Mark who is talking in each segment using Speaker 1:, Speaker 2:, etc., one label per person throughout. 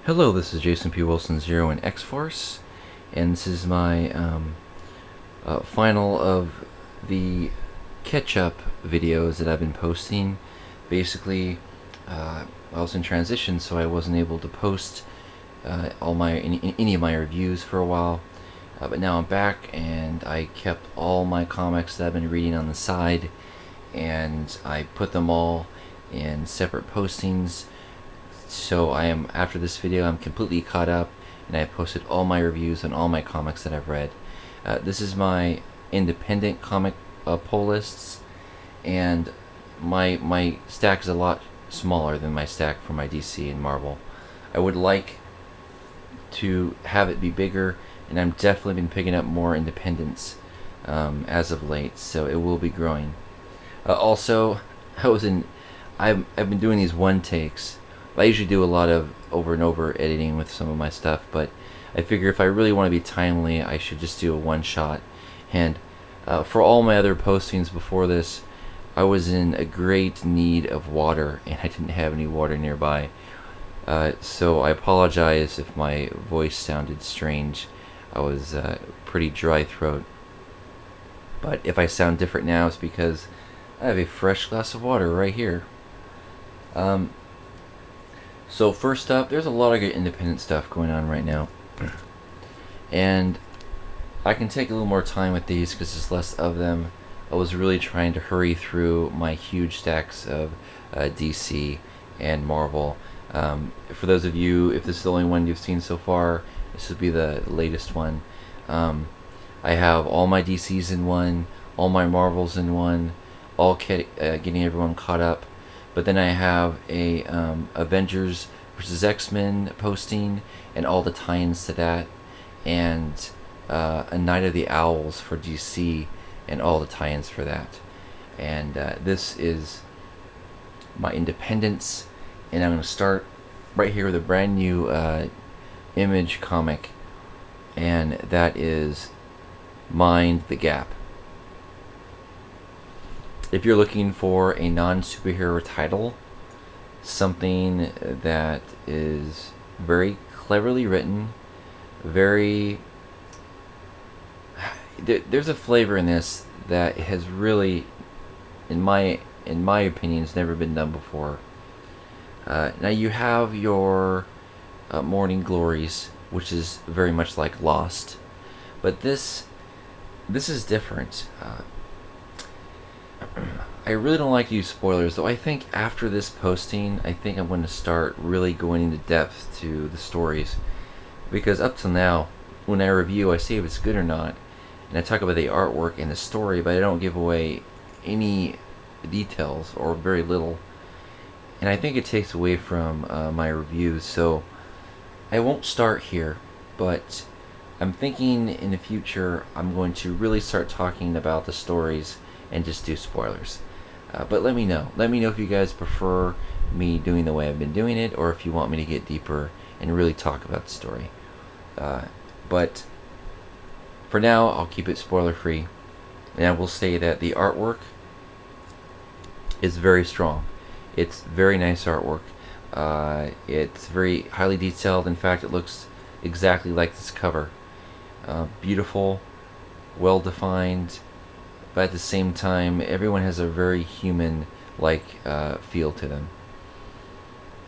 Speaker 1: Hello, this is Jason P. Wilson Zero in X-Force, and this is my final of the catch-up videos that I've been posting. Basically, I was in transition, so I wasn't able to post any of my reviews for a while, but now I'm back, and I kept all my comics that I've been reading on the side, and I put them all in separate postings. So after this video, I'm completely caught up, and I posted all my reviews on all my comics that I've read. This is my independent comic pull lists, and my stack is a lot smaller than my stack for my DC and Marvel. I would like to have it be bigger, and I've definitely been picking up more independents as of late, so it will be growing. Also, I've been doing these one takes. I usually do a lot of over and over editing with some of my stuff, but I figure if I really want to be timely, I should just do a one shot. And for all my other postings before this, I was in a great need of water, and I didn't have any water nearby. So I apologize if my voice sounded strange. I was pretty dry throat. But if I sound different now, it's because I have a fresh glass of water right here. So first up, there's a lot of good independent stuff going on right now, and I can take a little more time with these because there's less of them. I was really trying to hurry through my huge stacks of DC and Marvel. For those of you, if this is the only one you've seen so far, this would be the latest one. I have all my DCs in one, all my Marvels in one, all getting everyone caught up. But then I have a Avengers vs. X-Men posting and all the tie-ins to that, and a Night of the Owls for DC and all the tie-ins for that. And this is my independence, and I'm going to start right here with a brand new Image comic, and that is Mind the Gap. If you're looking for a non-superhero title, something that is very cleverly written, there's a flavor in this that has really, in my opinion, has never been done before. Now you have your Morning Glories, which is very much like Lost, but this is different. I really don't like to use spoilers, though I think after this posting, I think I'm going to start really going into depth to the stories. Because up till now, when I review, I say if it's good or not, and I talk about the artwork and the story, but I don't give away any details, or very little. And I think it takes away from my reviews, so I won't start here, but I'm thinking in the future I'm going to really start talking about the stories and just do spoilers. But let me know. Let me know if you guys prefer me doing the way I've been doing it, or if you want me to get deeper and really talk about the story. But for now, I'll keep it spoiler free. And I will say that the artwork is very strong. It's very nice artwork. It's very highly detailed. In fact, it looks exactly like this cover. Beautiful, well defined. But at the same time, everyone has a very human-like feel to them.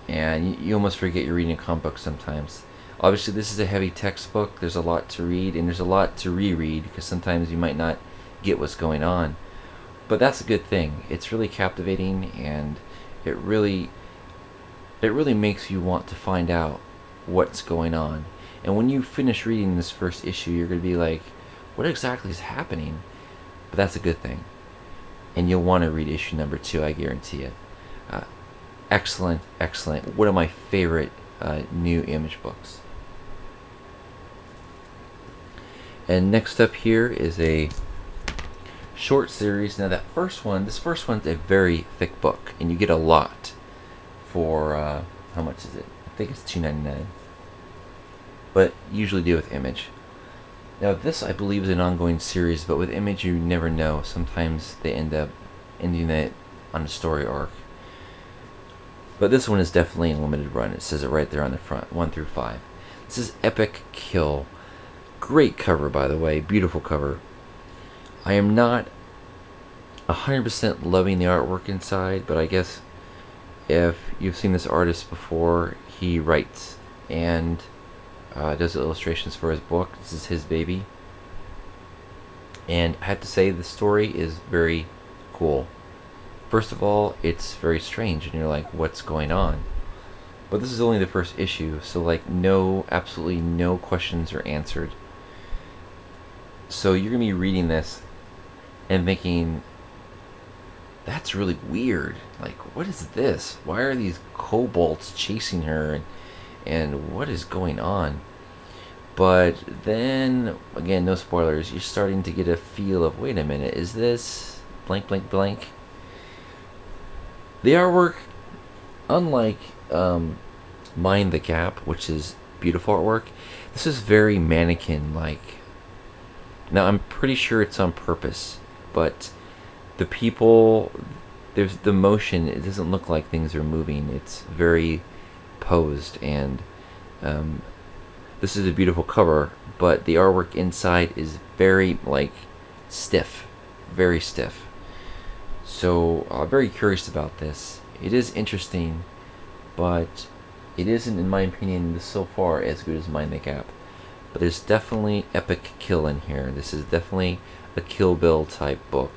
Speaker 1: And you almost forget you're reading a comic book sometimes. Obviously, this is a heavy textbook. There's a lot to read, and there's a lot to reread, because sometimes you might not get what's going on. But that's a good thing. It's really captivating, and it really makes you want to find out what's going on. And when you finish reading this first issue, you're going to be like, what exactly is happening? But that's a good thing, and you'll want to read issue number 2, I guarantee it. Excellent, excellent. One of my favorite new Image books. And next up here is a short series. Now this first one's a very thick book, and you get a lot for how much is it? I think it's $2.99. But usually deal with Image. Now this, I believe, is an ongoing series, but with Image you never know. Sometimes they end up ending it on a story arc. But this one is definitely a limited run. It says it right there on the front, 1 through 5. This is Epic Kill. Great cover, by the way. Beautiful cover. I am not 100% loving the artwork inside, but I guess if you've seen this artist before, he writes and does illustrations for his book. This is his baby. And I have to say, the story is very cool. First of all, it's very strange, and you're like, what's going on? But this is only the first issue, so like absolutely no questions are answered. So you're going to be reading this and thinking, that's really weird. Like, what is this? Why are these kobolds chasing her? And what is going on? But then, again, no spoilers, you're starting to get a feel of, wait a minute, is this blank, blank, blank? The artwork, unlike Mind the Gap, which is beautiful artwork, this is very mannequin-like. Now, I'm pretty sure it's on purpose, but the people, there's the motion, it doesn't look like things are moving. It's very posed, and this is a beautiful cover, but the artwork inside is very, like, stiff. Very stiff. So, I'm very curious about this. It is interesting, but it isn't, in my opinion, so far as good as Mind the Gap. But there's definitely epic kill in here. This is definitely a Kill Bill type book.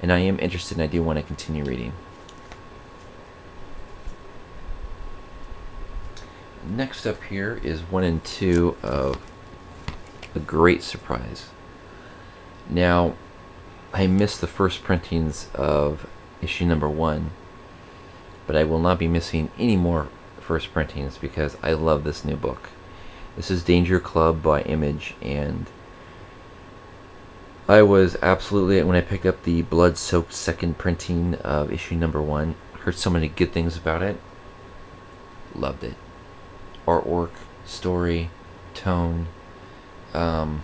Speaker 1: And I am interested, and I do want to continue reading. Next up here is 1 and 2 of A Great Surprise. Now, I missed the first printings of issue number 1, but I will not be missing any more first printings because I love this new book. This is Danger Club by Image, and I was absolutely, when I picked up the blood-soaked second printing of issue number 1, heard so many good things about it. Loved it. Artwork, story, tone, a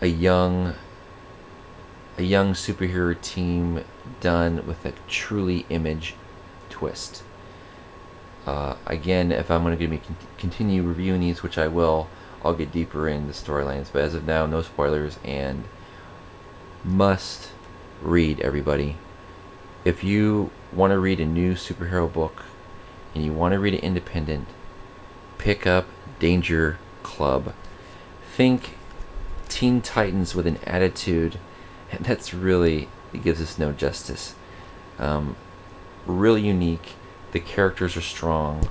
Speaker 1: young superhero team done with a truly Image twist. Again, if I'm going to continue reviewing these, which I will, I'll get deeper in the storylines. But as of now, no spoilers, and must read, everybody. If you want to read a new superhero book and you want to read it independent, pick up Danger Club. Think Teen Titans with an attitude, and that's really, it gives us no justice. Really unique. The characters are strong.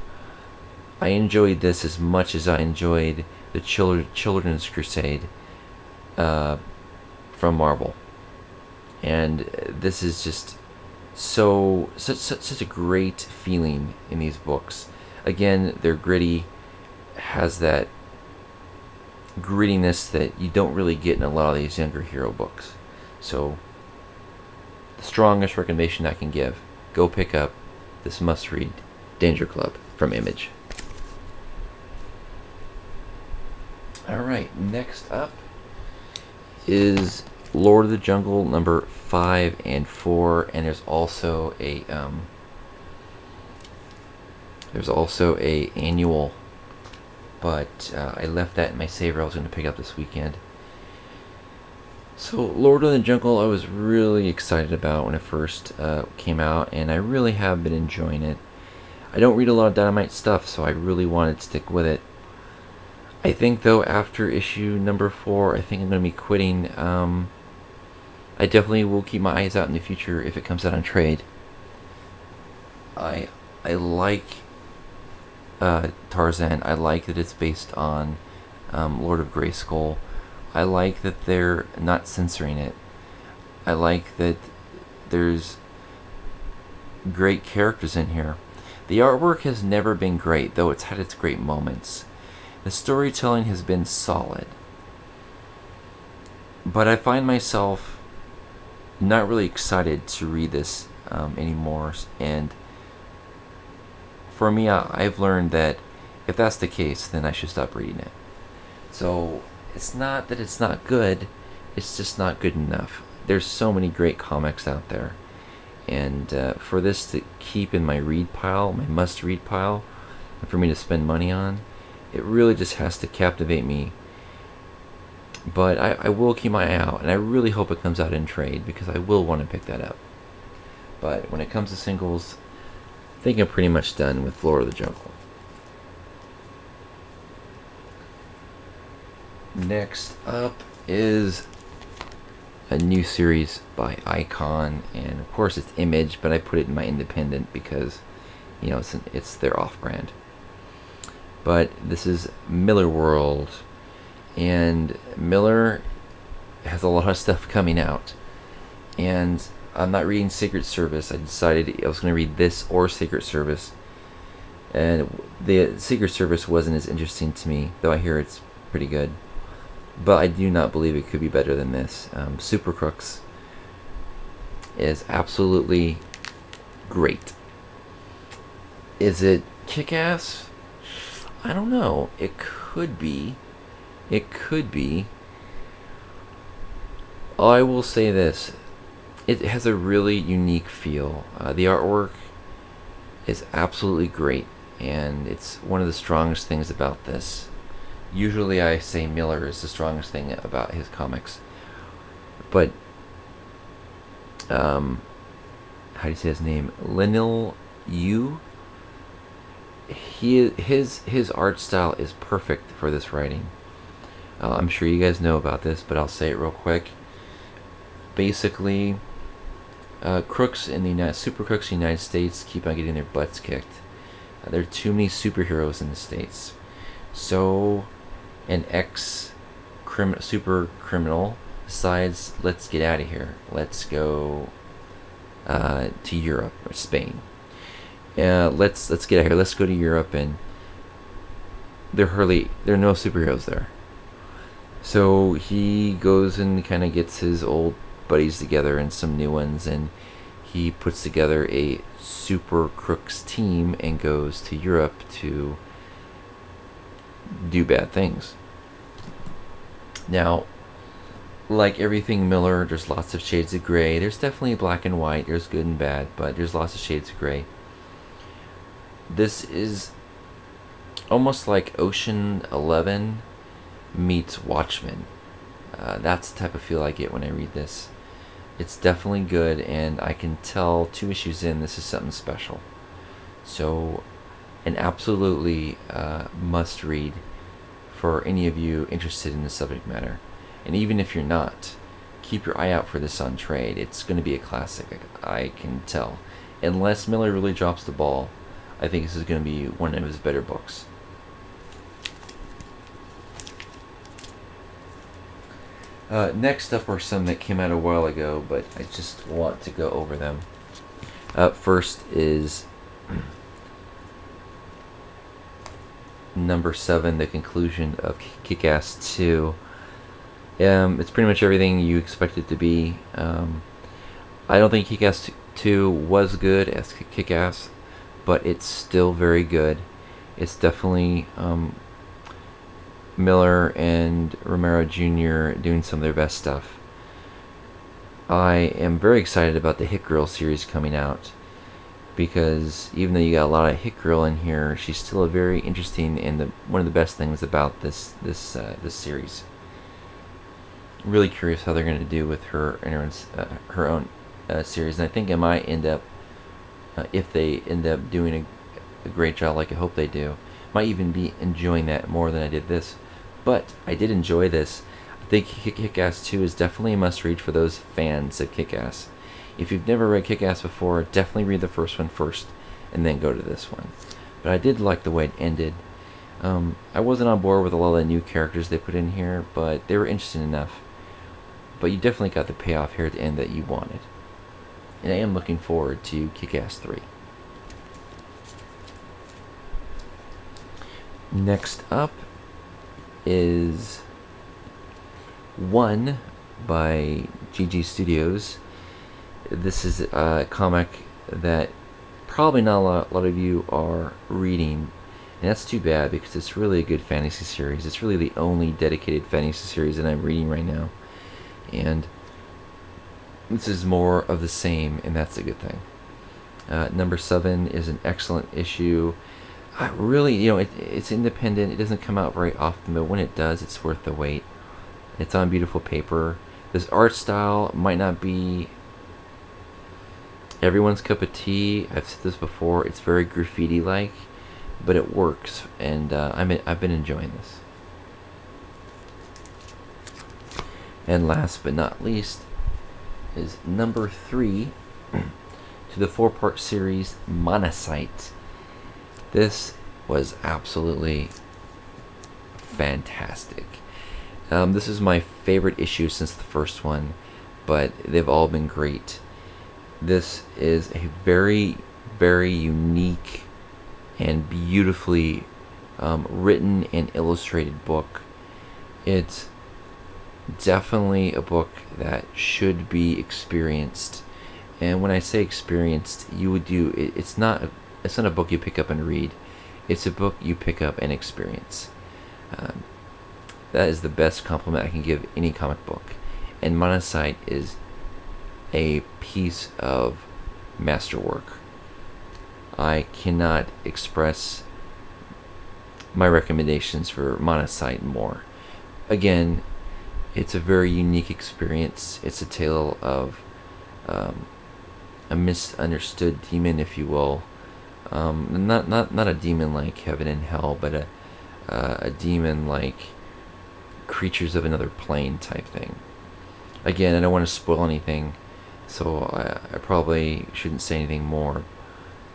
Speaker 1: I enjoyed this as much as I enjoyed the Children's Crusade from Marvel. And this is just such a great feeling in these books. Again, they're gritty, has that grittiness that you don't really get in a lot of these younger hero books. So, the strongest recommendation I can give, go pick up this must-read Danger Club from Image. Alright, next up is Lord of the Jungle number 5 and 4, and there's also a annual, but I left that in my saver. I was going to pick up this weekend. So Lord of the Jungle, I was really excited about when it first came out, and I really have been enjoying it. I don't read a lot of Dynamite stuff, so I really wanted to stick with it. I think, though, after issue number 4, I think I'm going to be quitting. I definitely will keep my eyes out in the future if it comes out on trade. I like Tarzan. I like that it's based on Lord of Grayskull. I like that they're not censoring it. I like that there's great characters in here. The artwork has never been great, though it's had its great moments. The storytelling has been solid. But I find myself not really excited to read this anymore. And for me, I've learned that if that's the case, then I should stop reading it. So it's not that it's not good, it's just not good enough. There's so many great comics out there, And for this to keep in my read pile, my must-read pile, and for me to spend money on, it really just has to captivate me. But I will keep my eye out, and I really hope it comes out in trade, because I will want to pick that up. But when it comes to singles, I think I'm pretty much done with Floor of the Jungle. Next up is a new series by Icon, and of course it's Image, but I put it in my independent because, you know, it's their off-brand. But this is Miller World, and Miller has a lot of stuff coming out, and I'm not reading Secret Service. I decided I was going to read this or Secret Service, and the Secret Service wasn't as interesting to me, though I hear it's pretty good. But I do not believe it could be better than this. Super Crooks is absolutely great. Is it kick-ass? I don't know. It could be. It could be. I will say this. It has a really unique feel. The artwork is absolutely great, and it's one of the strongest things about this. Usually I say Miller is the strongest thing about his comics, but how do you say his name? Linil Yu. His art style is perfect for this writing. I'm sure you guys know about this, but I'll say it real quick. Basically, Crooks in the Super Crooks in the United States keep on getting their butts kicked. There are too many superheroes in the States, so an super criminal decides, let's get out of here. Let's go to Europe or Spain. Let's get out of here. Let's go to Europe, and there are no superheroes there. So he goes and kind of gets his old buddies together and some new ones, and he puts together a Super Crooks team and goes to Europe to do bad things. Now, like everything Miller, there's lots of shades of gray. There's definitely black and white. There's good and bad, but there's lots of shades of gray. This is almost like Ocean 11 meets Watchmen. That's the type of feel I get when I read this. It's definitely good, and I can tell 2 issues in this is something special. So, an absolutely must read for any of you interested in the subject matter. And even if you're not, keep your eye out for this on trade. It's going to be a classic, I can tell. Unless Miller really drops the ball, I think this is going to be one of his better books. Next up are some that came out a while ago, but I just want to go over them. First is number 7, the conclusion of Kick-Ass 2. It's pretty much everything you expect it to be. I don't think Kick-Ass 2 was good as Kick-Ass, but it's still very good. It's definitely Miller and Romero Jr. doing some of their best stuff. I am very excited about the Hit Girl series coming out, because even though you got a lot of Hit Girl in here, she's still a very interesting and one of the best things about this series. I'm really curious how they're going to do with her own series, and I think I might end up, if they end up doing a great job like I hope they do, might even be enjoying that more than I did this. But I did enjoy this. I think Kick-Ass 2 is definitely a must-read for those fans of Kick-Ass. If you've never read Kick-Ass before, definitely read the first one first, and then go to this one. But I did like the way it ended. I wasn't on board with a lot of the new characters they put in here, but they were interesting enough. But you definitely got the payoff here at the end that you wanted. And I am looking forward to Kick-Ass 3. Next up is One by GG Studios. This is a comic that probably not a lot of you are reading, and that's too bad, because it's really a good fantasy series. It's really the only dedicated fantasy series that I'm reading right now, and This is more of the same, and that's a good thing. Number 7 is an excellent issue. Really, it's independent. It doesn't come out very often, but when it does, it's worth the wait. It's on beautiful paper. This art style might not be everyone's cup of tea. I've said this before. It's very graffiti-like, but it works, and I've been enjoying this. And last but not least is number 3 to the 4-part series Monocyte. This was absolutely fantastic. This is my favorite issue since the first one, but they've all been great. This is a very, very unique and beautifully written and illustrated book. It's definitely a book that should be experienced. And when I say experienced, it's not a book you pick up and read. It's a book you pick up and experience. That is the best compliment I can give any comic book. And Monocyte is a piece of masterwork. I cannot express my recommendations for Monocyte more. Again, it's a very unique experience. It's a tale of a misunderstood demon, if you will. Not a demon like heaven and hell, but a demon like creatures of another plane type thing. Again, I don't want to spoil anything, so I probably shouldn't say anything more.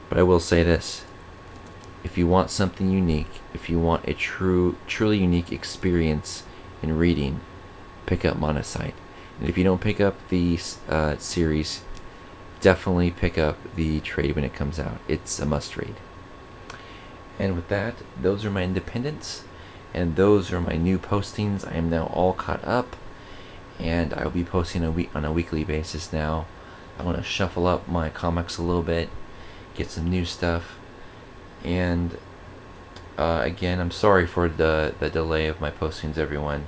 Speaker 1: But I will say this: if you want something unique, if you want a truly unique experience in reading, pick up Monocyte. And if you don't pick up the series, definitely pick up the trade when it comes out. It's a must read. And with that, those are my independents, and those are my new postings. I am now all caught up, and I will be posting on a weekly basis now. I want to shuffle up my comics a little bit, get some new stuff, and again, I'm sorry for the delay of my postings, everyone.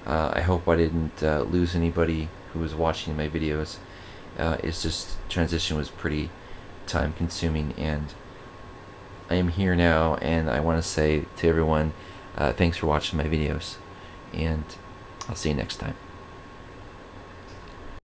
Speaker 1: I hope I didn't lose anybody who was watching my videos. It's just transition was pretty time consuming, and I am here now, and I want to say to everyone, thanks for watching my videos, and I'll see you next time.